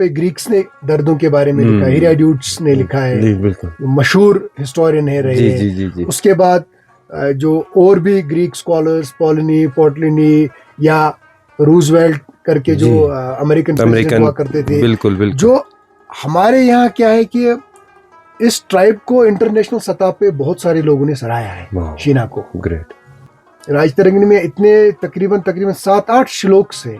पे ग्रीक्स ने दर्दों के बारे में लिखा, हेरोडोटस ने लिखा है, मशहूर हिस्टोरियन है रहे हैं। उसके बाद जो और भी ग्रीक स्कॉलर्स, पोर्टलिनी या रूजवेल्ट करके जो अमेरिकन प्रेसिडेंट हुआ करते थे, बिल्कुल। जो हमारे यहाँ क्या है कि इस ट्राइब को इंटरनेशनल सतह पे बहुत सारे लोगों ने सराहा है, शीना को। ग्रेट। राजतरंगिणी में इतने तकरीबन 7-8 श्लोक्स है।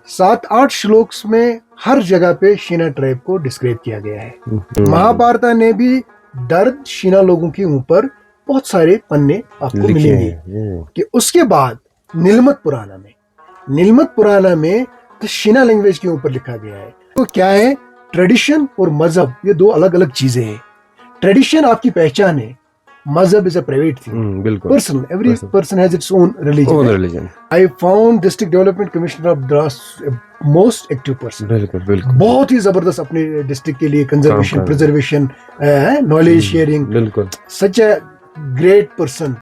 7-8 श्लोक्स में हर जगह पे शीना ट्राइब को डिस्क्राइब किया गया है। महाभारत ने भी दर्द शीना लोगों के ऊपर बहुत सारे पन्ने आपको मिलेंगे। कि उसके बाद नीलमत पुराना में तो शीना लैंग्वेज के ऊपर लिखा गया है। तो क्या है, ट्रेडिशन और मजहब ये दो अलग अलग चीजें हैं। ट्रेडिशन आपकी पहचान है, मजहब is a private thing, personal, every person has its own religion. I found district development commissioner of Dras most active person, बिल्कुल बहुत ही जबरदस्त अपने डिस्ट्रिक्ट के लिए कंजर्वेशन, प्रिजर्वेशन, नॉलेज शेयरिंग, बिल्कुल सच अ ग्रेट पर्सन।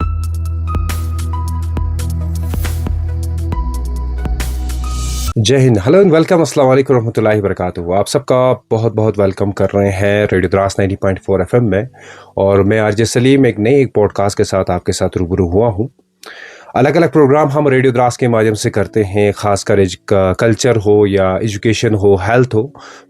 जय हिंद, हेलो एंड वेलकम, अस्सलाम वालेकुम रहमतुल्लाहि व बरकातुहू। आप सबका बहुत बहुत वेलकम कर रहे हैं रेडियो द्रास 90.4 एफएम में। और मैं आरजे सलीम एक नई पॉडकास्ट के साथ आपके साथ रूबरू हुआ हूँ। अलग अलग प्रोग्राम हम रेडियो द्रास के माध्यम से करते हैं, खासकर कल्चर हो या एजुकेशन हो, हेल्थ हो।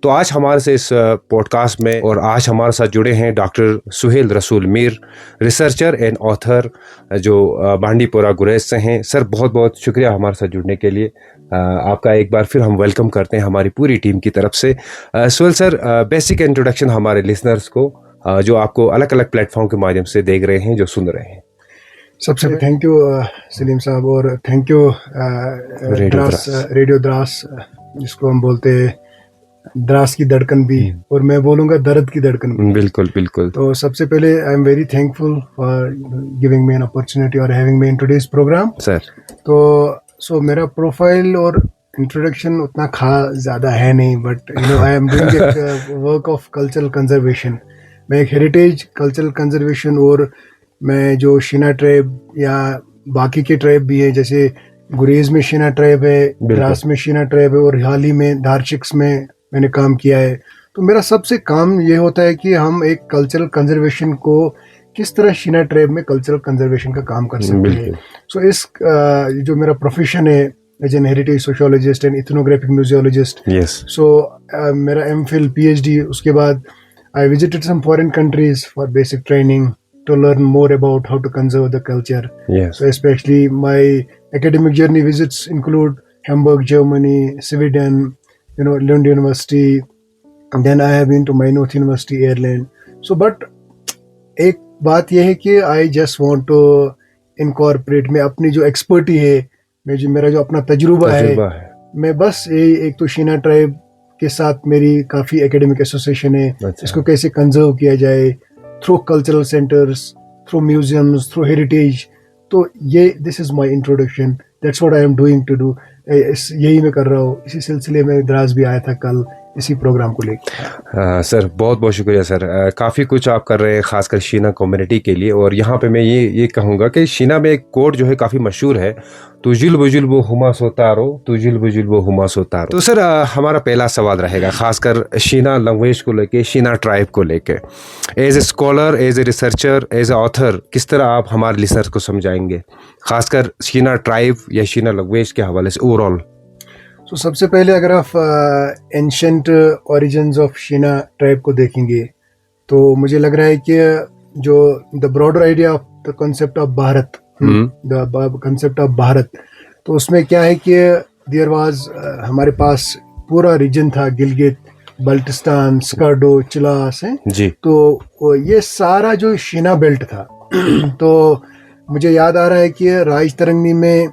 तो आज हमारे से इस पॉडकास्ट में और आज हमारे साथ जुड़े हैं डॉक्टर सुहेल रसूल मीर, रिसर्चर एंड ऑथर, जो बांडीपोरा गुरेज से हैं। सर बहुत बहुत शुक्रिया हमारे साथ जुड़ने के लिए। आपका एक बार फिर हम वेलकम करते हैं हमारी पूरी टीम की तरफ से। सुहेल सर, बेसिक इंट्रोडक्शन हमारे लिसनर्स को जो आपको अलग अलग प्लेटफॉर्म के माध्यम से देख रहे हैं, जो सुन रहे हैं। सबसे पहले थैंक यू सलीम साहब, और थैंक यू रेडियो द्रास, जिसको हम बोलते हैं द्रास की धड़कन भी, और मैं बोलूँगा दर्द की धड़कन भी। बिल्कुल। तो सबसे पहले I am very thankful for giving me an opportunity और having me in today's programme sir. तो मेरा प्रोफाइल और इंट्रोडक्शन उतना ज़्यादा है नहीं, but you know I am doing work of cultural conservation. मैं एक हेरिटेज कल्चरल कंजर्वेशन, और मैं जो शीना ट्राइब या बाकी के ट्राइब भी है, जैसे गुरेज में शीना ट्राइब है, द्रास में शीना ट्राइब है, और हाल ही में धारचिक्स में मैंने काम किया है। तो मेरा सबसे काम ये होता है कि हम एक कल्चरल कंजर्वेशन को किस तरह शीना ट्राइब में कल्चरल कंजर्वेशन का काम कर सकते हैं। सो इस जो मेरा प्रोफेशन है as an heritage sociologist and ethnographic museologist, so मेरा एमफिल PhD, उसके बाद I visited some foreign countries for basic training to learn more about how to conserve the culture. Yes. So especially my academic journey visits include Hamburg, Germany, Sweden, Lund University, and then I have been to Maynooth University, Ireland. So but एक बात यह है कि I just want to incorporate, मैं अपनी जो expertise है, मेरा जो अपना तजुर्बा है, मैं बस एक तो शीना ट्राइब के साथ मेरी काफ़ी एकेडमिक एसोसिएशन है। इसको कैसे कंजर्व किया जाए through cultural centres, through museums, through heritage. तो ये this is my introduction, that's what I am doing to do. यही मैं कर रहा हूँ। इसी सिलसिले में द्रास भी आया था कल इसी प्रोग्राम को लेकर। सर बहुत बहुत शुक्रिया सर। काफ़ी कुछ आप कर रहे हैं खासकर शीना कम्युनिटी के लिए। और यहाँ पे मैं ये कहूँगा कि शीना में एक कोड जो है काफ़ी मशहूर है, तुजुल बुजुल वो हुमा सोतारो, तुजुल बुजुल वो हुमा सोतारो। तो सर हमारा पहला सवाल रहेगा खासकर शीना लैंग्वेज को लेके, शीना ट्राइब को लेके। As a scholar, as a researcher, as a author, किस तरह आप हमारे लिसनर्स को समझाएंगे खासकर शीना ट्राइब या शीना लैंग्वेज के हवाले से ओवरऑल? तो सबसे पहले अगर आप ancient origins of Sheena tribe को देखेंगे, तो मुझे लग रहा है कि जो the broader idea of the concept of Bharat, the concept of Bharat, तो उसमें क्या है कि देयर वाज हमारे पास पूरा रीजन था, गिलगित, बल्टिस्तान, स्कार्डो, चिलास है जी। तो ये सारा जो शीना बेल्ट था तो मुझे याद आ रहा है कि राजतरंगिणी में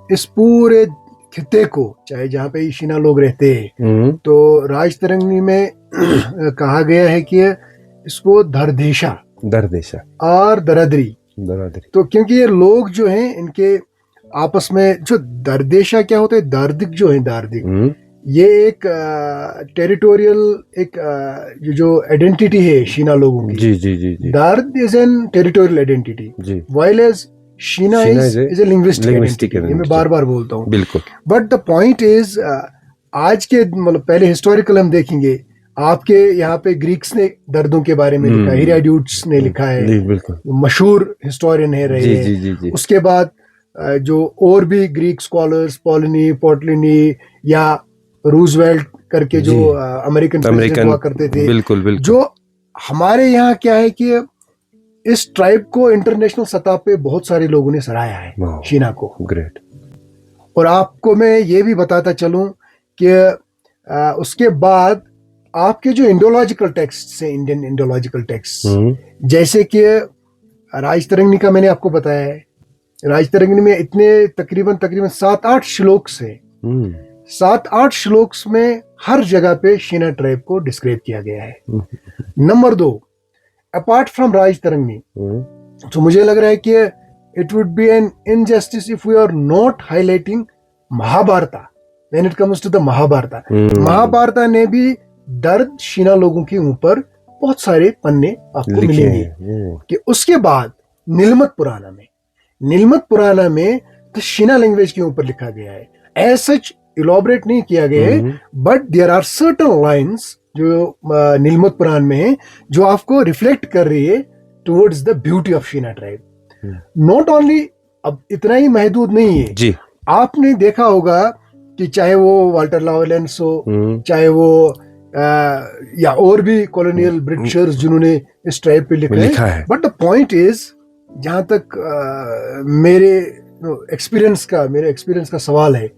इस पूरे खित्ते को, चाहे जहाँ पे शीना लोग रहते हैं, तो राजतरंगिणी में कहा गया है कि इसको दरदेशा और दरदरी। तो क्योंकि ये लोग जो हैं इनके आपस में जो दरदेशा क्या होता है, दार्दिक जो है, दार्दिक ये एक टेरिटोरियल एक जो आइडेंटिटी है शीना लोगों की। जी। Dard is an territorial identity, while as Shina is a linguistic identity. ये मैं बार बार बोलता हूँ, बिल्कुल। बट द पॉइंट इज आज के मतलब पहले हिस्टोरिकल हम देखेंगे, आपके यहाँ पे ग्रीक्स ने दर्दों के बारे में लिखा है, हेरोडोटस ने लिखा है, बिल्कुल मशहूर हिस्टोरियन है रहे हैं। जी उसके बाद जो और भी ग्रीक स्कॉलर्स, पॉलिनी या रूजवेल्ट करके जो अमेरिकन प्रेसिडेंट हुआ करते थे, बिल्कुल जो हमारे यहाँ क्या है कि इस ट्राइब को इंटरनेशनल सतह पे बहुत सारे लोगों ने सराहा है, शीना को। ग्रेट। और आपको मैं ये भी बताता चलूं कि उसके बाद आपके जो इंडोलॉजिकल टेक्स्ट हैं, इंडियन इंडोलॉजिकल टेक्स्ट, जैसे कि राजतरंगिणी का मैंने आपको बताया है, राजतरंगिणी में इतने तकरीबन 7-8 श्लोक्स हैं। 7-8 श्लोक्स में हर जगह पे शीना ट्राइब को डिस्क्राइब किया गया है। नंबर 2, अपार्ट फ्रॉम राजतरंगिणी, तो मुझे लग रहा है कि it would be an injustice if we are not highlighting Mahabharata when it comes to the Mahabharata. Mahabharata ने भी दर्द शीना लोगों के ऊपर बहुत सारे पन्ने आपको मिलेंगे। कि उसके बाद नीलमत पुराना में तो शीना लैंग्वेज के ऊपर लिखा गया है। एज सच इलॉबरेट नहीं किया गया है, but there are certain lines जो नीलमत पुराण में है जो आपको रिफ्लेक्ट कर रही है towards the beauty of Sheena tribe. Not only, अब इतना ही महदूद नहीं है जी। आपने देखा होगा कि चाहे वो वाल्टर लॉरेंस हो, चाहे वो या और भी कॉलोनियल ब्रिटिशर्स जिन्होंने इस ट्राइब पे लिखा है, बट द पॉइंट इज, जहां तक मेरे एक्सपीरियंस का सवाल है,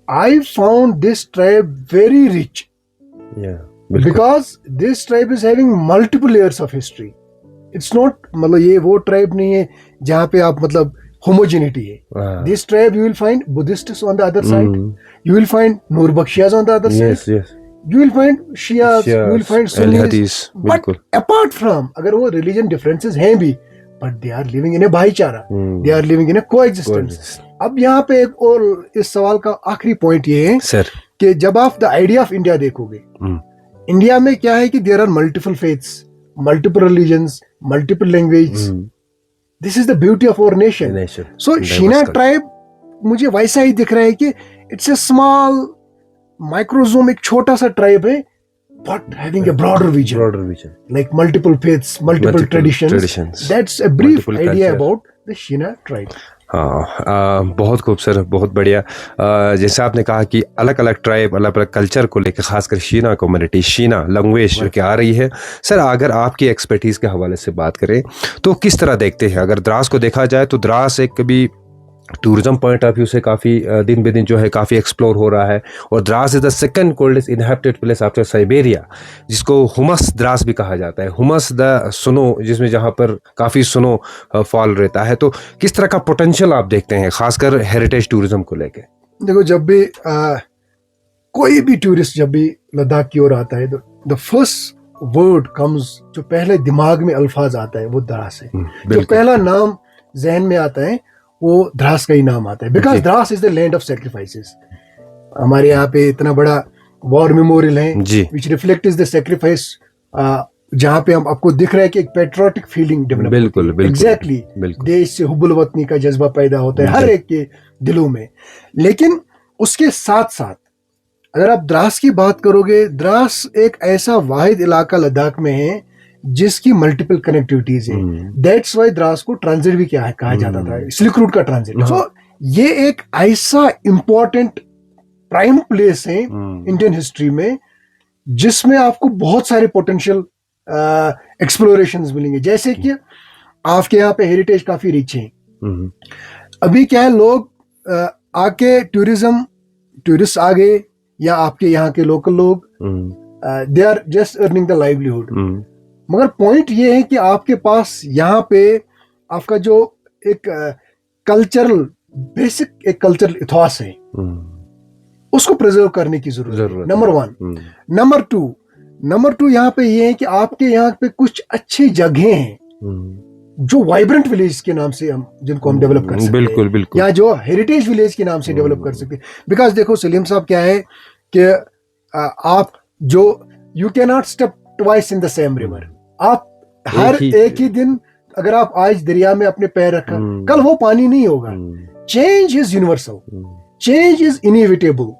I found this tribe very rich because this tribe is having multiple layers of history. It's not, मतलब ये वो ट्राइब नहीं है जहां पे आप मतलब homogeneity है। This tribe you will find Buddhists on the other side, you will find Nurbakshiyas on the other side, you will find Shias, you will find Sunnis, but apart from, अगर वो religion differences हैं भी, but they are living in a भाईचारा, they are living in a coexistence। अब यहाँ पे एक और इस सवाल का आखिरी पॉइंट ये है सर कि जब आप द आइडिया ऑफ इंडिया देखोगे, इंडिया में क्या है कि there are multiple faiths, multiple religions, multiple language. This is the beauty of our nation. So Shina tribe मुझे वैसा ही दिख रहा है कि इट्स अ स्मॉल माइक्रोजोम, एक छोटा सा ट्राइब है, but having a broader vision, like multiple faiths, multiple traditions. That's a brief idea about the Sheena tribe. हाँ, बहुत खूबसूरत, बहुत बढ़िया। जैसे आपने कहा कि अलग अलग ट्राइब, अलग अलग कल्चर को लेकर, खासकर शीना कम्युनिटी, शीना लैंग्वेज जो कि आ रही है। सर, अगर आपकी एक्सपर्टीज़ के हवाले से बात करें तो किस तरह देखते हैं? अगर द्रास को देखा जाए तो द्रास एक कभी टूरिज्म पॉइंट ऑफ व्यू से काफ़ी दिन ब दिन जो है काफ़ी एक्सप्लोर हो रहा है, और Dras is the second coldest inhabited place after Siberia, जिसको हुमस द्रास भी कहा जाता है। हुमस द सुनो, जिसमें जहाँ पर काफ़ी सुनो फॉल रहता है। तो किस तरह का पोटेंशियल आप देखते हैं खासकर हेरिटेज टूरिज्म को लेके? देखो, जब भी कोई भी टूरिस्ट जब भी लद्दाख की ओर आता है, द फर्स्ट वर्ड कम्स, जो पहले दिमाग में अल्फाज आता है वो द्रास है। जो पहला नाम जहन में आता है वो द्रास का ही नाम आता है, because Dras is the land of sacrifices. हमारे यहाँ पे इतना बड़ा वॉर मेमोरियल है विच रिफ्लेक्ट इज द सैक्रिफाइस, जहाँ पे हम आपको दिख रहा है कि एक पेट्रियोटिक फीलिंग डेवलप, बिल्कुल एग्जैक्टली, देश से हुब्बुल वतनी का जज्बा पैदा होता है हर एक के दिलों में। लेकिन उसके साथ साथ अगर आप द्रास की बात करोगे, द्रास एक ऐसा वाहिद इलाका लद्दाख में है जिसकी मल्टीपल कनेक्टिविटीज है। दैट्स वाई द्रास को ट्रांजिट भी क्या है कहा जाता था, सिल्क रूट का ट्रांजिट। सो ये एक ऐसा इंपॉर्टेंट प्राइम प्लेस है इंडियन हिस्ट्री में जिसमें आपको बहुत सारे पोटेंशियल एक्सप्लोरेशंस मिलेंगे। जैसे कि आपके यहाँ पे हेरिटेज काफी रिच है। अभी क्या है, लोग आके टूरिस्ट आ गए या आपके यहाँ के लोकल लोग, they are just earning the livelihood. मगर पॉइंट ये है कि आपके पास यहाँ पे आपका जो एक कल्चरल बेसिक एक कल्चरल इथॉस है, उसको प्रिजर्व करने की जरूरत है, नंबर 1। नंबर टू यहाँ पे ये है कि आपके यहाँ पे कुछ अच्छी जगह हैं जो वाइब्रेंट विलेज के नाम से जिनको हम डेवलप कर सकते हैं, बिल्कुल, या जो हेरिटेज विलेज के नाम से डेवलप कर सकते हैं। बिकॉज देखो सलीम साहब, क्या है कि आप जो you can not step twice in the same river. आप हर एक ही दिन, अगर आप आज दरिया में अपने पैर रखा, कल वो पानी नहीं होगा। Change is universal, change is inevitable.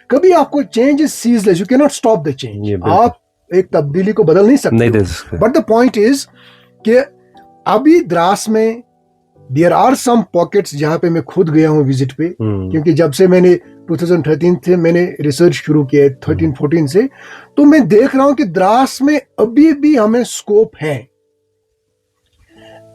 कभी आपको change is ceaseless, you can not stop the change. आप एक तब्दीली को बदल नहीं सकते, बट द पॉइंट इज कि अभी द्रास में देयर आर सम पॉकेट्स जहां पे मैं खुद गया हूं विजिट पे, क्योंकि जब से मैंने 2013 से मैंने रिसर्च शुरू किया है 13-14 से, तो मैं देख रहा हूं कि द्रास में अभी भी हमें स्कोप है,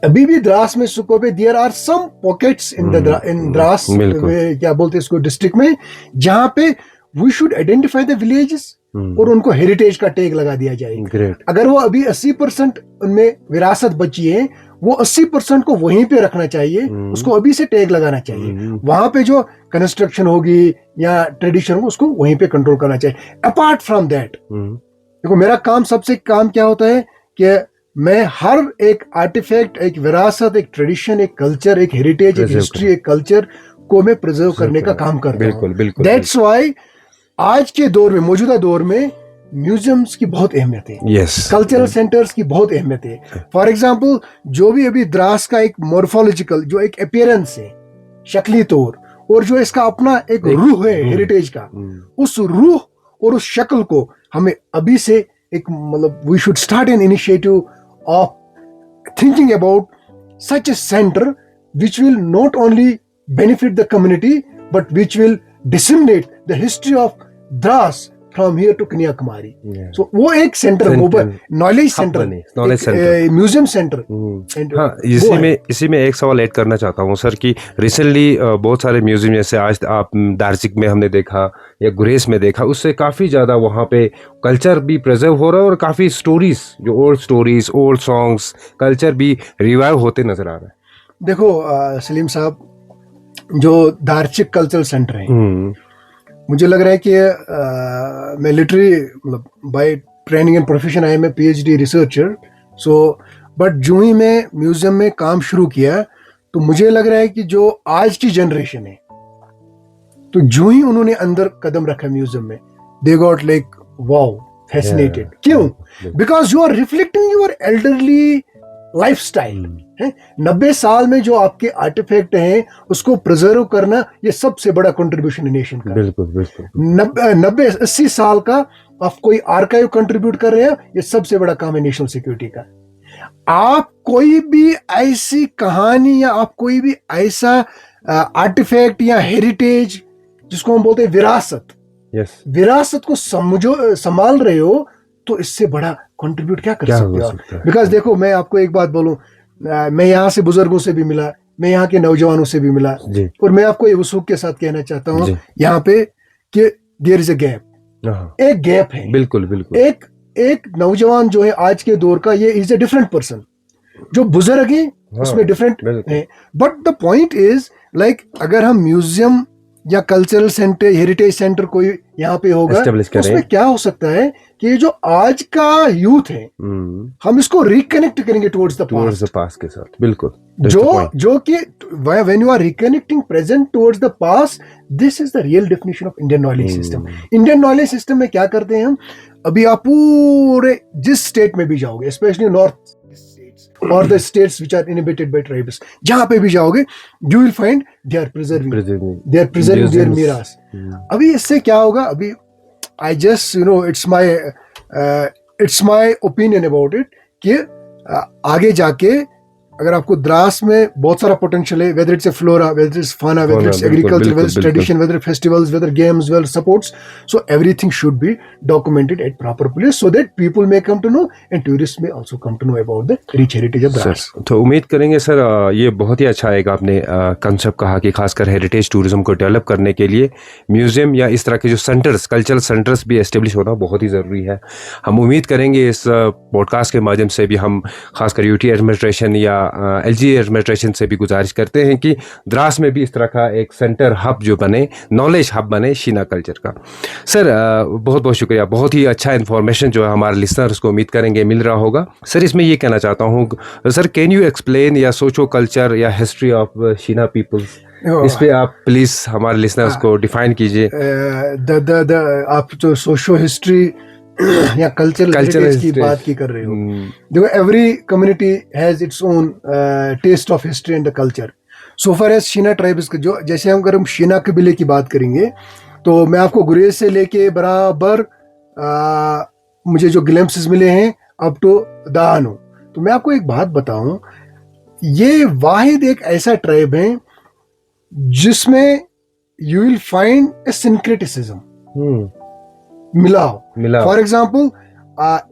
अभी भी द्रास में स्कोप है। There are some pockets in Dras, क्या बोलते हैं इसको, डिस्ट्रिक्ट में, जहां पे we should identify the villages और उनको हेरिटेज का टैग लगा दिया जाए। अगर वो अभी 80% उनमें विरासत बची है, वो 80% को वहीं पे रखना चाहिए, उसको अभी से टैग लगाना चाहिए। वहां पे जो कंस्ट्रक्शन होगी या ट्रेडिशन होगा उसको वहीं पे कंट्रोल करना चाहिए। अपार्ट फ्रॉम दैट, देखो मेरा काम, सबसे काम क्या होता है कि मैं हर एक आर्टिफैक्ट, एक विरासत, एक ट्रेडिशन, एक कल्चर, एक हेरिटेज, एक हिस्ट्री, एक कल्चर को मैं प्रिजर्व करने का काम करता हूँ। दैट्स व्हाई आज के दौर में, मौजूदा दौर में, म्यूजियम्स की बहुत अहमियत है, कल्चरल सेंटर्स की बहुत अहमियत है। फॉर एग्जाम्पल, जो भी अभी द्रास का एक मॉर्फोलॉजिकल जो एक अपीयरेंस है, शक्ली तौर, और जो इसका अपना एक रूह है हेरिटेज का, उस रूह और उस शक्ल को हमें अभी से एक, मतलब we should start an initiative of thinking about such a centre which will not only benefit the community but which will disseminate the history of Dras from here to Kanyakumari. So वो एक centre, knowledge centre, museum centre. हाँ, इसी में एक सवाल add करना चाहता हूँ सर कि रिसेंटली बहुत सारे म्यूजियम, जैसे आज आप दार्जिलिंग में हमने देखा या गुरेज में देखा, उससे काफ़ी ज़्यादा वहाँ पे कल्चर भी प्रिजर्व हो रहा है और काफ़ी स्टोरीज, जो old stories, old songs, culture भी रिवाइव होते नजर आ रहा है। देखो सलीम साहब, जो दार्जिलिंग कल्चरल सेंटर है, मुझे लग रहा है कि मैं लिटरली, मतलब by training and profession I am a PhD researcher, so but जो ही मैं म्यूजियम में काम शुरू किया, तो मुझे लग रहा है कि जो आज की जनरेशन है, तो जो ही उन्होंने अंदर कदम रखा म्यूजियम में, they got like wow, fascinated. क्यों? Because you are reflecting your elderly lifestyle है। 90 साल में जो आपके आर्टिफैक्ट हैं उसको प्रिजर्व करना, ये सबसे बड़ा कंट्रीब्यूशन है नेशन का। बिल्कुल बिल्कुल। 90-80 साल का आप कोई आर्काइव कंट्रीब्यूट कर रहे हैं, ये सबसे बड़ा काम है नेशनल सिक्योरिटी का। आप कोई भी ऐसी कहानी या आप कोई भी ऐसा आर्टिफैक्ट या हेरिटेज, जिसको हम बोलते हैं विरासत, विरासत को संभाल रहे हो, तो इससे बड़ा कंट्रीब्यूट क्या कर सकते हो? बिकॉज देखो, मैं आपको एक बात बोलूं, मैं यहाँ से बुजुर्गों से भी मिला, मैं यहाँ के नौजवानों से भी मिला, और मैं आपको ये वसूख के साथ कहना चाहता हूँ यहाँ पे कि देयर इज अ गैप, एक गैप है। बिल्कुल बिल्कुल। एक नौजवान जो है आज के दौर का, ये इज अ डिफरेंट पर्सन, जो बुजुर्ग है उसमें डिफरेंट है। But the point is like, अगर हम म्यूजियम या कल्चरल सेंटर, हेरिटेज सेंटर कोई यहाँ पे होगा, उसमें क्या हो सकता है कि ये जो आज का यूथ है, हम इसको रिकनेक्ट करेंगे टुवर्ड्स द पास्ट के साथ। बिल्कुल। जो कि when you are reconnecting present towards the past, this is the real definition of Indian knowledge system. Indian knowledge system में क्या करते हैं हम, अभी आप पूरे जिस स्टेट में भी जाओगे, स्पेशली नॉर्थ और the states which are inhabited by tribes, जहां पे भी जाओगे, you will find they are preserving their मीरास। अभी इससे क्या होगा, अभी I just it's my opinion about it कि आगे जाके अगर आपको द्रास में बहुत सारा पोटेंशियल है, whether it's a flora, whether it's fauna, whether it's agriculture, whether it's tradition, whether festivals, whether games, whether sports, so everything should be documented at proper place so that people may come to know and tourist may also come to know about the rich heritage of Dras. तो उम्मीद करेंगे sir, ये बहुत ही अच्छा एक आपने concept कहा कि खासकर हेरिटेज टूरिज्म को डेवलप करने के लिए म्यूजियम या इस तरह के जो सेंटर्स, कल्चरल सेंटर्स भी एस्टेब्लिश होना बहुत ही ज़रूरी है। हम उम्मीद करेंगे इस पॉडकास्ट के माध्यम से भी हम खासकर UT एडमिनिस्ट्रेशन या LG एडमिनिस्ट्रेशन से भी गुजारिश करते हैं कि द्रास में भी इस तरह का एक सेंटर हब जो बने, नॉलेज हब बने शीना कल्चर का। सर बहुत बहुत शुक्रिया, बहुत ही अच्छा इन्फॉर्मेशन जो है हमारे लिसनर्स को उम्मीद करेंगे मिल रहा होगा। सर इसमें ये कहना चाहता हूँ सर, कैन यू एक्सप्लेन या सोशो कल्चर या हिस्ट्री ऑफ शीना पीपल्स, इस पे आप प्लीज हमारे लिसनर्स को डिफाइन कीजिए। आप जो सोशो हिस्ट्री या कल्चरल की बात की कर रहे हो, देखो every community has its own taste of history and the culture. So far as Shina tribes, जो जैसे हम अगर हम शीना कबीले की बात करेंगे, तो मैं आपको गुरेज से लेके बराबर मुझे जो ग्लिम्प्सेस मिले हैं अप टू दानो, तो मैं आपको एक बात बताऊं, ये वाहिद एक ऐसा ट्राइब है जिसमें यू विल फाइंड ए सिंक्रेटिसिज्म, मिलाओ। फॉर एग्जाम्पल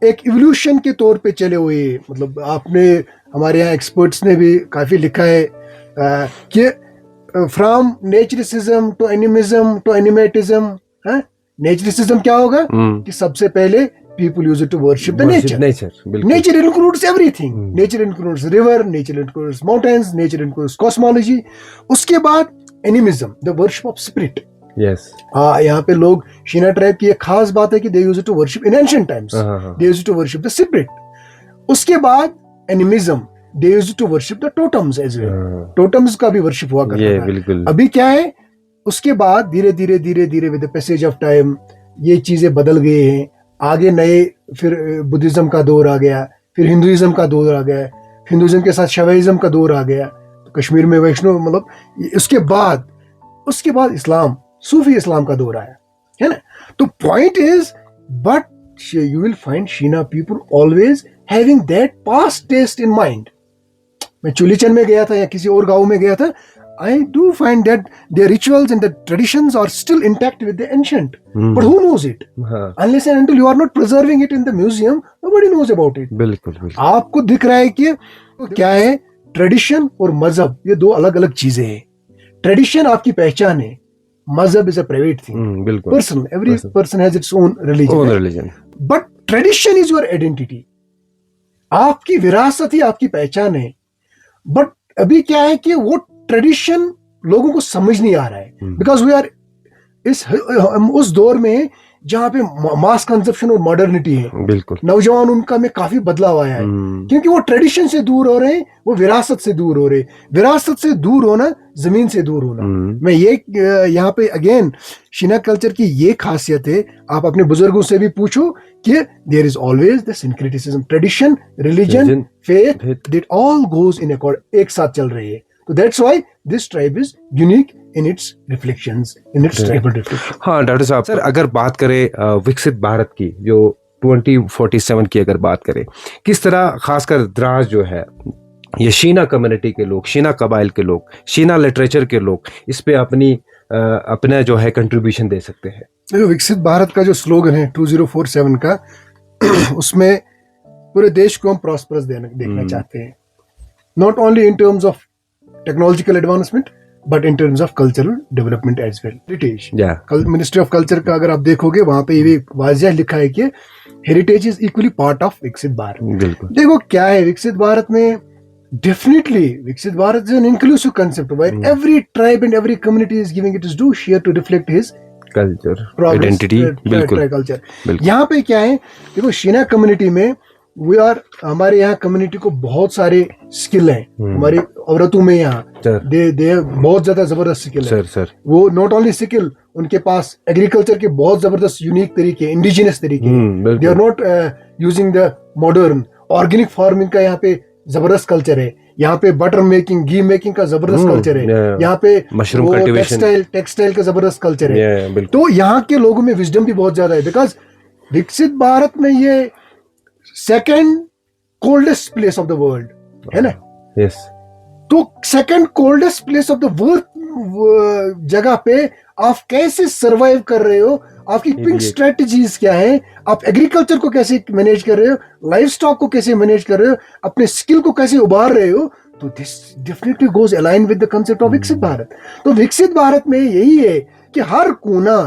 एक इवोल्यूशन के तौर पे चले हुए, मतलब आपने हमारे यहाँ एक्सपर्ट्स ने भी काफी लिखा है कि फ्रॉम नेचरिसिज्म टू एनिमिज्म टू एनिमेटिज्म। नेचरिसिज्म क्या होगा कि सबसे पहले people use it to worship the nature. Nature includes everything. Nature includes river, nature includes mountains, nature includes cosmology. उसके बाद animism, the worship of spirit. Yes. यहाँ पे लोग शीना ट्राइब की एक खास बात है कि they use it to worship in ancient times. They use it to worship the spirit. उसके बाद animism, they use it to worship the totems as well. Totems का भी worship हुआ करता था। बिल्कुल। अभी क्या है, उसके बाद धीरे धीरे with the passage of time ये चीजें बदल गई हैं। आगे नए फिर बुद्धिज्म का दौर आ गया, फिर हिंदुइज्म का दौर आ गया, हिंदुइज्म के साथ शैवाइज्म का दौर आ गया, तो कश्मीर में वैष्णव, मतलब उसके बाद इस्लाम, सूफी इस्लाम का दौर आया, है ना। तो point is, but you will find Shina people always having that past taste in mind. मैं चुलीचन में गया था या किसी और गांव में गया था, I do find that their rituals and the traditions are still intact with the ancient. But who knows it? Unless and until you are not preserving it in the museum, nobody knows about it. बिल्कुल। आपको दिख रहा है कि क्या है, tradition और मजहब ये दो अलग अलग चीजें हैं। ट्रेडिशन आपकी पहचान है, मजहब इज अ प्राइवेट थिंग, बिल्कुल personal, every person has its own religion, but tradition is your identity, आपकी विरासत ही आपकी पहचान है। बट अभी क्या है कि वो ट्रेडिशन लोगों को समझ नहीं आ रहा है, बिकॉज वी आर उस दौर में जहां पे मास कंजप्शन और मॉडर्निटी है। बिल्कुल। नौजवान उनका में काफी बदलाव आया है, क्योंकि वो ट्रेडिशन से दूर हो रहे हैं, वो विरासत से दूर हो रहे हैं। विरासत से दूर होना, जमीन से दूर होना। मैं ये यहाँ पे अगेन शीना कल्चर की ये खासियत है, आप अपने बुजुर्गों से भी पूछो कि there is always the syncretism, tradition, religion, faith, that all goes in accord, एक साथ चल रही है। So that's why this tribe is unique in its reflections, in its tribal reflections. हाँ डॉक्टर साहब, सर अगर बात करें विकसित भारत की, जो 2047 की अगर बात करें, किस तरह खासकर द्रास जो है, ये शीना कम्युनिटी के लोग, शीना कबाइल के लोग, शीना लिटरेचर के लोग इस पे अपना जो है कंट्रीब्यूशन दे सकते हैं? देखो, विकसित भारत का जो स्लोगन है 2047 का उसमें पूरे देश को हम प्रॉस्परस देखना चाहते हैं, not only in terms of technological advancement but in terms of cultural development as well. Heritage, ministry of culture का अगर आप देखोगे, वहां पे ये भी वाज़िह लिखा है कि heritage is equally part of विकसित भारत। देखो क्या है, विकसित भारत में डेफिनेटली विकसित Bharat is an inclusive concept where every tribe and every community is giving it is due share to reflect his culture, identity. बिल्कुल कल्चर। यहाँ पे क्या है, देखो शीना कम्युनिटी में हमारे यहाँ कम्युनिटी को बहुत सारे स्किल हैं, हमारी औरतों में यहाँ दे बहुत ज्यादा जबरदस्त स्किल है। सर वो नॉट ओनली स्किल, उनके पास एग्रीकल्चर के बहुत जबरदस्त यूनिक तरीके, इंडिजिनस तरीके, they are not using the modern. Organic farming का यहाँ पे जबरदस्त कल्चर है, यहाँ पे बटर मेकिंग, घी मेकिंग का जबरदस्त कल्चर है, यहाँ पे टेक्सटाइल का जबरदस्त कल्चर है। तो यहाँ के लोगों में विजडम भी बहुत ज्यादा है, बिकॉज विकसित भारत में ये second coldest place of the world है ना। यस। तो second coldest place of the world जगह पे आप कैसे सरवाइव कर रहे हो, आपकी क्विक स्ट्रेटजीज क्या है, आप एग्रीकल्चर को कैसे मैनेज कर रहे हो, लाइफ स्टॉक को कैसे मैनेज कर रहे हो, अपने स्किल को कैसे उभार रहे हो, तो this definitely goes align with the concept of विकसित भारत। तो विकसित भारत में यही है कि हर कोना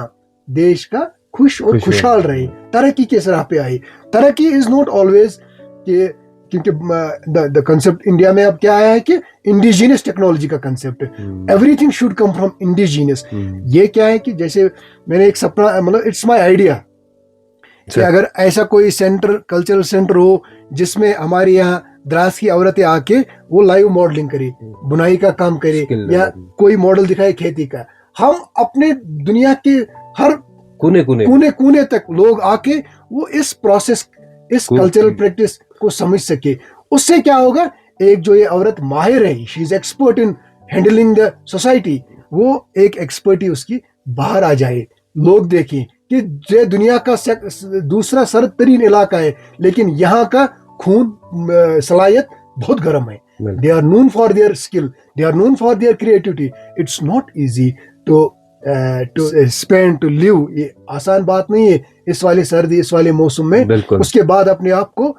देश का खुश और खुशहाल रहे, तरक्की के राह पे आए। तरक्की इज नॉट ऑलवेज क्योंकि द कंसेप्ट इंडिया में अब क्या आया है कि इंडिजिनस टेक्नोलॉजी का कंसेप्ट है, everything should come from indigenous. ये क्या है कि जैसे मैंने एक सपना, मतलब इट्स माय आइडिया कि अगर ऐसा कोई सेंटर, कल्चरल सेंटर हो जिसमें हमारे यहाँ द्रास की औरतें आके वो लाइव मॉडलिंग करे, बुनाई का काम करे या कोई मॉडल दिखाए खेती का, हम अपने दुनिया के हर कोने तक लोग आके वो इस प्रोसेस, इस कल्चरल प्रैक्टिस को समझ सके। उससे क्या होगा, एक जो ये औरत माहिर है, she is expert in handling the society, वो एक एक्सपर्टी उसकी बाहर आ जाए, लोग देखें कि ये दुनिया का दूसरा सर्द तरीन इलाका है, लेकिन यहाँ का खून सलाहियत बहुत गर्म है. They are known for their skill, they are known for their creativity. It's not easy to spend, to live. ये आसान बात नहीं है इस वाले सर्दी, इस वाले मौसम में. उसके बाद अपने आप को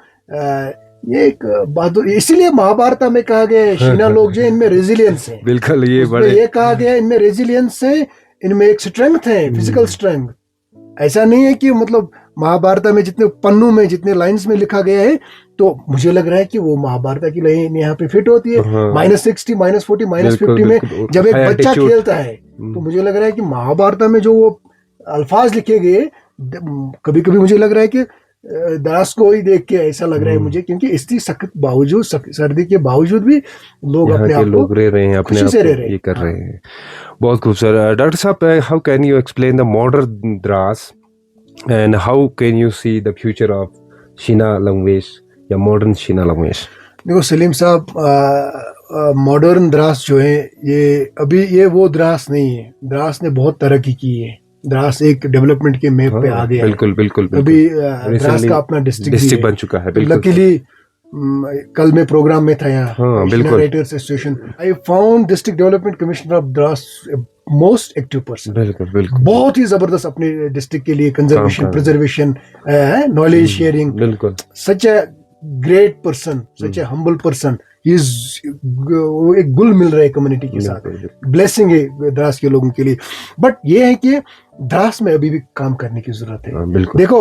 ये एक बहादुर, इसीलिए महाभारत में कहा गया है शीना लोग जो इनमें रेजिलियंस है. बिल्कुल, ये कहा गया है इनमें रेजिलियंस है, इनमें एक स्ट्रेंथ है, फिजिकल स्ट्रेंथ. ऐसा नहीं है कि मतलब महाभारत में जितने पन्नों में, जितने लाइंस में लिखा गया है, तो मुझे लग रहा है कि वो महाभारत की लाइन यहाँ पे फिट होती है. -60, -40, -50 में जब एक बच्चा खेलता है, तो मुझे लग रहा है कि महाभारत में जो वो अल्फाज लिखे गए, कभी कभी मुझे लग रहा है कि द्रास को ही देख के ऐसा लग रहा है मुझे, क्योंकि इतनी सख्त बावजूद, सर्दी के बावजूद भी लोग अपने आप को रह रहे हैं, अपने आप को ये कर रहे हैं. बहुत खूबसूरत. डॉक्टर साहब, how can you explain the modern Dras and how can you see the future of Sheena language या मॉडर्न शीना लैंग्वेज? देखो सलीम साहब, मॉडर्न द्रास जो है ये अभी ये वो द्रास नहीं है. द्रास ने बहुत तरक्की की है. द्रास एक डेवलपमेंट के मैप पे आ गया. बिल्कुल. अभी द्रास का अपना डिस्ट्रिक्ट बन चुका है. लकीली कल मैं प्रोग्राम में था यहाँ, writers association. I found district development commissioner of Dras most active person. बिल्कुल. बहुत ही जबरदस्त अपने डिस्ट्रिक्ट के लिए कंजर्वेशन, प्रिजर्वेशन, नॉलेज शेयरिंग. बिल्कुल. Such a great person, such a humble person. एक गुल मिल रहा है कम्युनिटी के साथ. ब्लेसिंग है द्रास के लोगों के लिए. बट ये है कि द्रास में अभी भी काम करने की जरूरत है. देखो,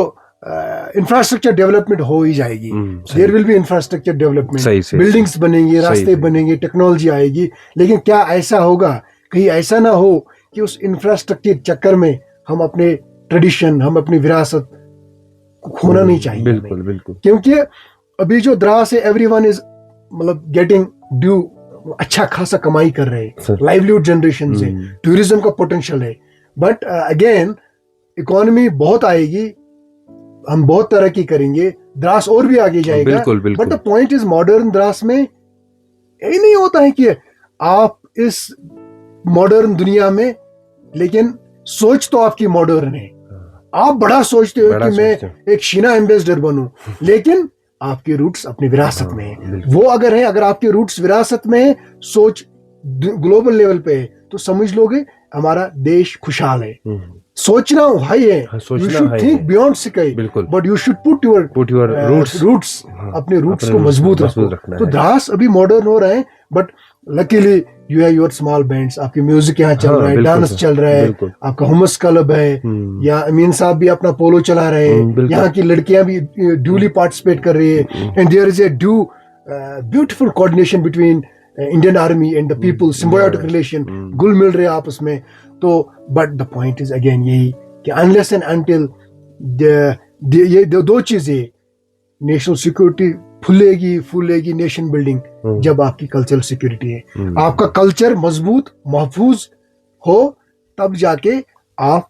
इंफ्रास्ट्रक्चर डेवलपमेंट हो ही जाएगी. There will be infrastructure development, buildings बनेंगे, रास्ते बनेंगे, टेक्नोलॉजी आएगी. लेकिन क्या ऐसा होगा, कहीं ऐसा ना हो कि उस इंफ्रास्ट्रक्चर चक्कर में हम अपने ट्रेडिशन, हम अपनी विरासत खोना नहीं चाहिए. बिल्कुल. क्योंकि अभी जो द्रास है, एवरीवन इज मतलब गेटिंग ड्यू, अच्छा खासा कमाई कर रहे हैं, लाइवलीहुड जनरेशन से, टूरिज्म का पोटेंशियल है. बट अगेन इकोनॉमी बहुत आएगी, हम बहुत तरक्की करेंगे, द्रास और भी आगे जाएगा. But the point is, modern Dras में यही नहीं होता है कि आप इस मॉडर्न दुनिया में, लेकिन सोच तो आपकी मॉडर्न है. आप बड़ा सोचते हो कि मैं एक शीना एम्बेसडर बनूं, लेकिन आपके रूट्स अपनी विरासत में है. वो अगर आपके रूट्स विरासत में है, सोच ग्लोबल लेवल पे है, तो समझ लोगे हमारा देश खुशहाल है. सोचना हाई है. You should think beyond sky, but you should put your roots, अपने रूट्स को मजबूत रखना. तो द्रास अभी मॉडर्न हो रहे हैं, but luckily you have your small bands. आपकी म्यूजिक यहाँ चल रहा है, डांस चल रहा है, आपका हुमस क्लब है, या अमीन साहब भी अपना पोलो चला रहे हैं, यहाँ की लड़कियां भी ड्यूली पार्टिसिपेट कर रही है. And there is a beautiful coordination between Indian army and the people, symbiotic relation, गुल मिल रहे हैं आपस में. तो but the point is again यही कि अनलेस एंड अनटिल ये दो चीजें, नेशनल सिक्योरिटी फूलेगी नेशन बिल्डिंग, जब आपकी कल्चरल सिक्योरिटी है, आपका कल्चर मजबूत महफूज हो, तब जाके आप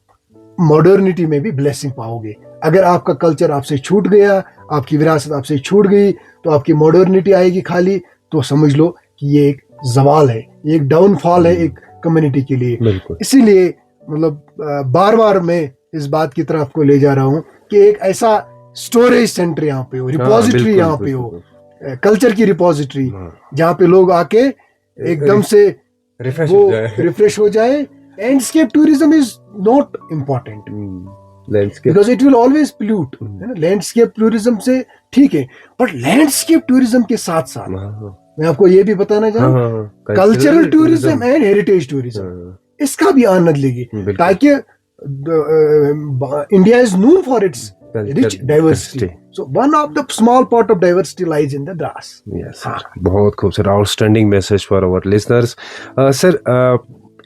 मॉडर्निटी में भी ब्लेसिंग पाओगे. अगर आपका कल्चर आपसे छूट गया, आपकी विरासत आपसे छूट गई, तो आपकी मॉडर्निटी आएगी खाली, तो समझ लो कि ये एक जवाल है, ये एक डाउनफॉल है एक कम्युनिटी के लिए. इसीलिए मतलब बार बार मैं इस बात की तरफ को ले जा रहा हूँ कि एक ऐसा स्टोरेज सेंटर यहाँ पे हो, रिपोजिटरी यहाँ पे हो, कल्चर की रिपोजिटरी, जहाँ पे लोग आके एकदम से रिफ्रेश हो जाए. Landscape tourism is not important because it will always pollute. Landscape tourism से ठीक है, बट लैंडस्केप टूरिज्म के साथ साथ मैं आपको ये भी बताना चाहूँ, cultural tourism and heritage tourism, इसका भी आनंद लेगी, ताकि India is known for its rich diversity. So one of the small part of diversity lies in the Dras. Yes. बहुत खूबसूरत, outstanding message for our listeners. Sir,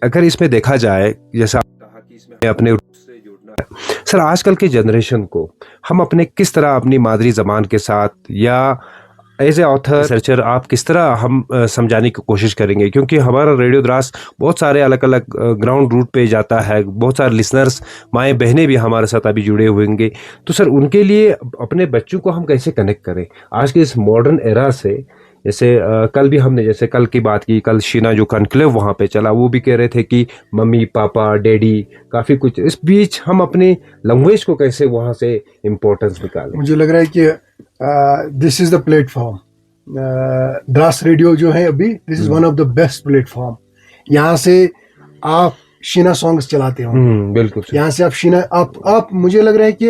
अगर इसमें देखा जाए, जैसा आपने कहा कि इसमें अपने रूट्स से जुड़ना है, सर आजकल के जनरेशन को हम अपने किस तरह अपनी मादरी ज़बान के साथ, या एज ए ऑथर रिसर्चर आप किस तरह हम समझाने की कोशिश करेंगे? क्योंकि हमारा रेडियो द्रास बहुत सारे अलग अलग ग्राउंड रूट पे जाता है, बहुत सारे लिसनर्स माएँ बहनें भी हमारे साथ अभी जुड़े हुए होंगे, तो सर उनके लिए अपने बच्चों को हम कैसे कनेक्ट करें आज के इस मॉडर्न एरा से, जैसे कल भी हमने जैसे कल की बात की, कल शीना जो कॉन्क्लेव वहाँ पे चला, वो भी कह रहे थे कि मम्मी पापा डैडी काफ़ी कुछ, इस बीच हम अपनी लैंग्वेज को कैसे वहाँ से इम्पोर्टेंस निकालें? मुझे लग रहा है कि this is the platform, Dras radio जो है अभी, this is one of the best platform. यहाँ से आप शीना सॉन्ग्स चलाते हो, बिल्कुल सर। यहाँ से आप शीना आप मुझे लग रहा है कि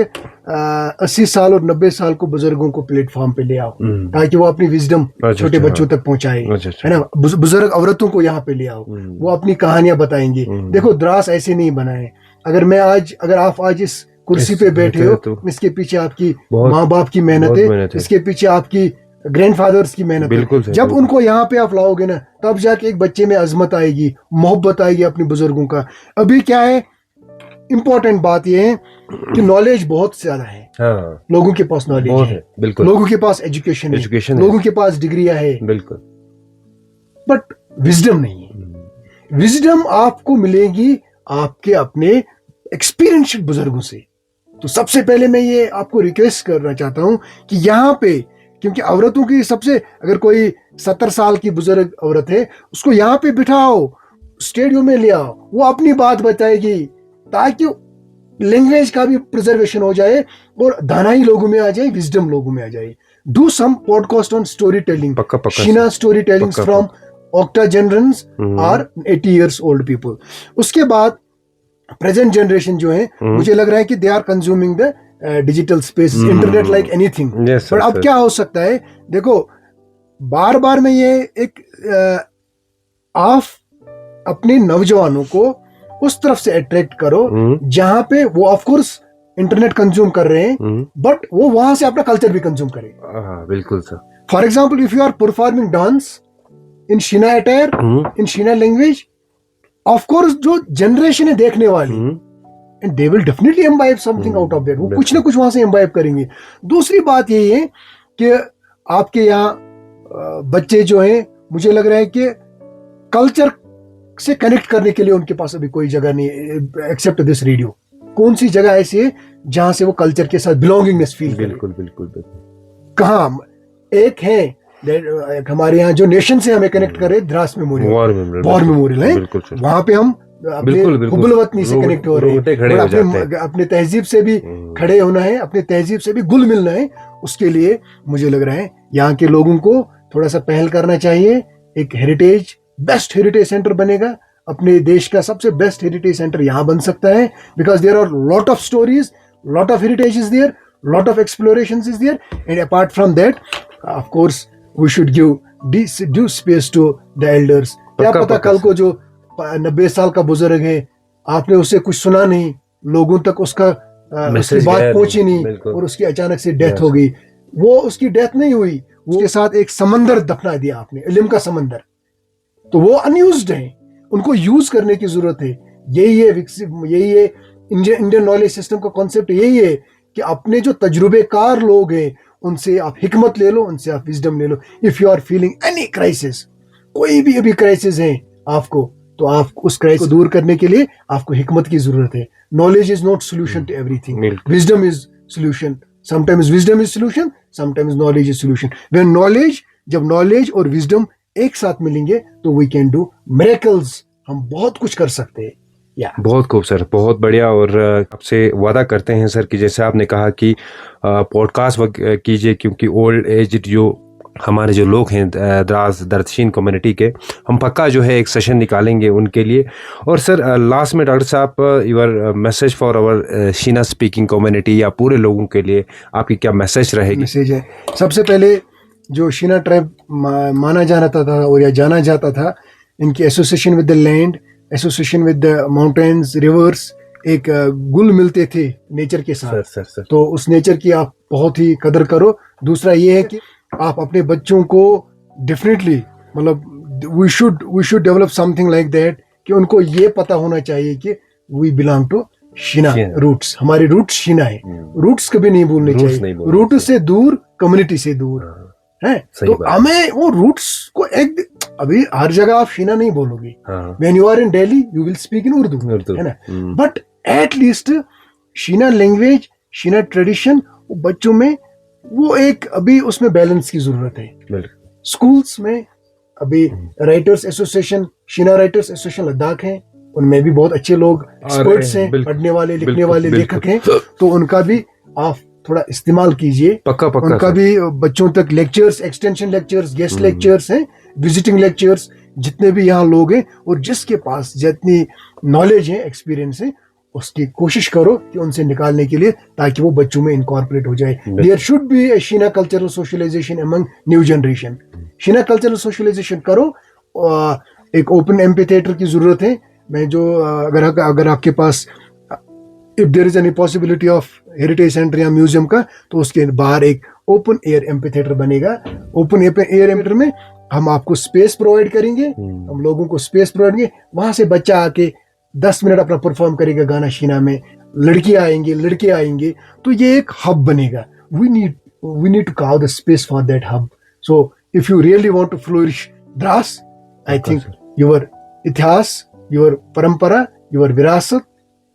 80 साल और 90 साल को बुजुर्गों को प्लेटफॉर्म पे ले आओ, ताकि वो अपनी विजडम छोटे बच्चों तक पहुंचाए, है ना। बुजुर्ग औरतों को यहाँ पे ले आओ, वो अपनी कहानियां बताएंगे। देखो, द्रास ऐसे नहीं बना है। अगर आप आज इस कुर्सी पे बैठे हो, इसके पीछे आपकी माँ बाप की मेहनत है, इसके पीछे आपकी ग्रैंडफादर्स की मेहनत है। जब उनको यहाँ पे आप लाओगे ना, तब जाके एक बच्चे में अजमत आएगी, मोहब्बत आएगी अपने बुजुर्गों का। अभी क्या है, इम्पोर्टेंट बात यह है कि नॉलेज बहुत ज्यादा है। हाँ, लोगों के पास नॉलेज है, बिल्कुल। लोगों के पास एजुकेशन है, लोगों के पास डिग्रियां है, बिल्कुल, बट विजडम नहीं है। विजडम आपको मिलेगी आपके अपने एक्सपीरियंस्ड बुजुर्गों से। तो सबसे पहले मैं ये आपको रिक्वेस्ट करना चाहता हूं कि यहाँ पे, क्योंकि औरतों की सबसे, अगर कोई 70 साल की बुजुर्ग औरत है, उसको यहाँ पे बिठाओ, स्टेडियम में ले आओ, वो अपनी बात बताएगी, ताकि लैंग्वेज का भी प्रिजर्वेशन हो जाए और दानाई लोगों में आ जाए, विजडम लोगों में आ जाए। Do some podcast on story telling, Shina story tellings from octogenarians or 80 years old people. उसके बाद प्रेजेंट जनरेशन जो है, मुझे लग रहा है कि they are consuming the digital space, internet like anything. पर अब क्या हो सकता है, देखो, बार बार में ये एक आप अपने नौजवानों को उस तरफ से अट्रैक्ट करो जहां पे वो ऑफ कोर्स इंटरनेट कंज्यूम कर रहे हैं, बट वो वहां से अपना कल्चर भी कंज्यूम करे। बिल्कुल sir. For example, if you are performing dance in Shina attire, in Shina language, of course जो जनरेशन है देखने वाली, and they will definitely imbibe something out of that, वो कुछ ना कुछ वहां से इम्बाइब करेंगे। दूसरी बात यही है कि आपके यहाँ बच्चे जो हैं, मुझे लग रहा है कि कल्चर से कनेक्ट करने के लिए उनके पास अभी कोई जगह नहीं है एक्सेप्ट दिस रेडियो। कौन सी जगह ऐसी है जहां से वो कल्चर के साथ बिलोंगिंगनेस फील करे? बिल्कुल बिल्कुल कहाँ एक है हमारे यहाँ जो नेशन से हमें कनेक्ट करे, द्रास मेमोरियल, वॉर मेमोरियल है, वहां पे हम हुबल वतनी से कनेक्ट हो रहे हैं, अपने तहजीब से भी खड़े होना है, अपने तहजीब से भी गुल मिलना है। उसके लिए मुझे लग रहा है यहाँ के लोगों को थोड़ा सा पहल करना चाहिए। एक हेरिटेज, बेस्ट हेरिटेज सेंटर बनेगा, अपने देश का सबसे बेस्ट हेरिटेज सेंटर यहाँ बन सकता है, because there are lot of stories, lot of heritage is there, lot of explorations is there, and apart from that of course we should give due space to the elders. क्या पता कल को जो 90 साल का बुजुर्ग है, आपने उससे कुछ सुना नहीं, लोगों तक उसकी बात पहुंची नहीं, और उसकी अचानक से डेथ हो गई। वो उसकी डेथ नहीं हुई, उसके साथ एक समंदर दफना दिया आपने, इल्म का समंदर। तो वो अनयूज्ड है, उनको यूज करने की जरूरत है। यही है इंडियन नॉलेज सिस्टम का कॉन्सेप्ट, यही है कि अपने जो तजुर्बेकार लोग हैं उनसे आप हिकमत ले लो, उनसे आप विजडम ले लो। If you are feeling any crisis, कोई भी अभी क्राइसिस है आपको, तो आप उस क्राइसिस को दूर करने के लिए आपको हिकमत की जरूरत है। Knowledge is not solution to everything, wisdom is solution. Sometimes wisdom is solution, sometimes knowledge is solution. जब नॉलेज और विजडम एक साथ मिलेंगे तो वी कैन डू मिरेकल्स, हम बहुत कुछ कर सकते हैं। बहुत खूब सर, बहुत बढ़िया। और आपसे वादा करते हैं सर कि जैसे आपने कहा कि पॉडकास्ट कीजिए, क्योंकि ओल्ड एज जो हमारे जो लोग हैं द्रास दर्दशीन कम्युनिटी के, हम पक्का जो है एक सेशन निकालेंगे उनके लिए। और सर लास्ट में डॉक्टर साहब, your message for our Shina speaking community या पूरे लोगों के लिए आपकी क्या मैसेज रहेगी? मैसेज है, सबसे पहले जो शीना ट्राइब माना जाता था और या जाना जाता था, इनकी association with the land, association with the mountains, reverse, एक गुल मिलते थे नेचर के साथ। सर। तो उस नेचर की आप बहुत ही कदर करो। दूसरा ये है कि आप अपने बच्चों को डेफिनेटली, मतलब we should develop something like that, कि उनको ये पता होना चाहिए कि we belong to Shina roots, हमारे रूट्स शीना है। रूट्स कभी नहीं भूलने चाहिए, रूट से दूर, कम्युनिटी से दूर है। तो हमें वो रूट्स को अभी हर जगह आप शीना नहीं बोलोगे। When you are in Delhi you will speak in Urdu, है ना, but at least Shina language, Shina tradition बच्चों में वो एक अभी उसमें बैलेंस की जरूरत है। स्कूल्स में अभी writers association, Sheena writers association Ladakh है, उनमें भी बहुत अच्छे लोग एक्सपर्ट्स हैं, पढ़ने वाले लिखने वाले लेखक हैं, तो उनका भी आप थोड़ा इस्तेमाल कीजिए। पक्का उनका भी बच्चों तक lectures, extension lectures, guest lectures हैं, विजिटिंग लेक्चर्स, जितने भी यहाँ लोग हैं और जिसके पास जितनी नॉलेज है, एक्सपीरियंस है, उसकी कोशिश करो कि उनसे निकालने के लिए, ताकि वो बच्चों में इनकॉर्पोरेट हो जाए। There should be a Shina cultural socialisation among new generation. Shina cultural socialisation करो। एक ओपन एम्पी थिएटर की जरूरत है। मैं जो अगर आपके पास if there is any possibility of heritage centre या म्यूजियम का, तो उसके बाहर एक ओपन एयर एम्पी थिएटर बनेगा। ओपन एयर एम्पी थिएटर में हम आपको स्पेस प्रोवाइड करेंगे, हम लोगों को स्पेस प्रोवाइड करेंगे। वहां से बच्चा आके 10 मिनट अपना परफॉर्म करेगा गाना शीना में, लड़कियां आएंगे, लड़के आएंगे, तो ये एक हब बनेगा। We need to carve the space for that hub. So if you really want to flourish Dras, I think your इतिहास, your परंपरा, your विरासत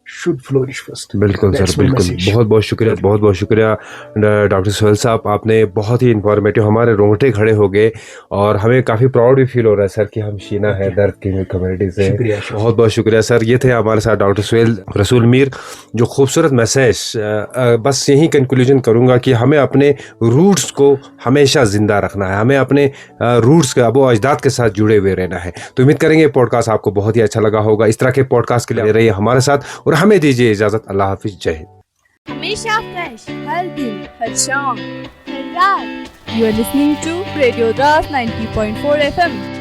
should flourish first. बिल्कुल सर, बिल्कुल। बहुत बहुत शुक्रिया, बहुत बहुत शुक्रिया डॉक्टर सोहेल साहब, आपने बहुत ही इंफॉर्मेटिव, हमारे रोंगटे खड़े हो गए और हमें काफ़ी प्राउड भी फील हो रहा है सर कि हम शीना है दर्द की कम्युनिटी से। बहुत बहुत शुक्रिया सर। ये थे हमारे साथ डॉक्टर सोहेल रसूल मीर, जो खूबसूरत मैसेज। बस यही कंक्लूजन करूँगा कि हमें अपने रूट्स को हमेशा ज़िंदा रखना है, हमें अपने रूट्स के अबो अजदाद के साथ जुड़े हुए रहना है। तो उम्मीद करेंगे पॉडकास्ट आपको बहुत ही अच्छा लगा होगा। इस तरह के पॉडकास्ट के लिए रहिए हमारे साथ और हमें दीजिए इजाजत। अल्लाह हाफिज, जय हिंद। हमेशा फ्रेश, हर दिन, हर शाम, हर रात। You are listening to Radio Dras 90.4 FM.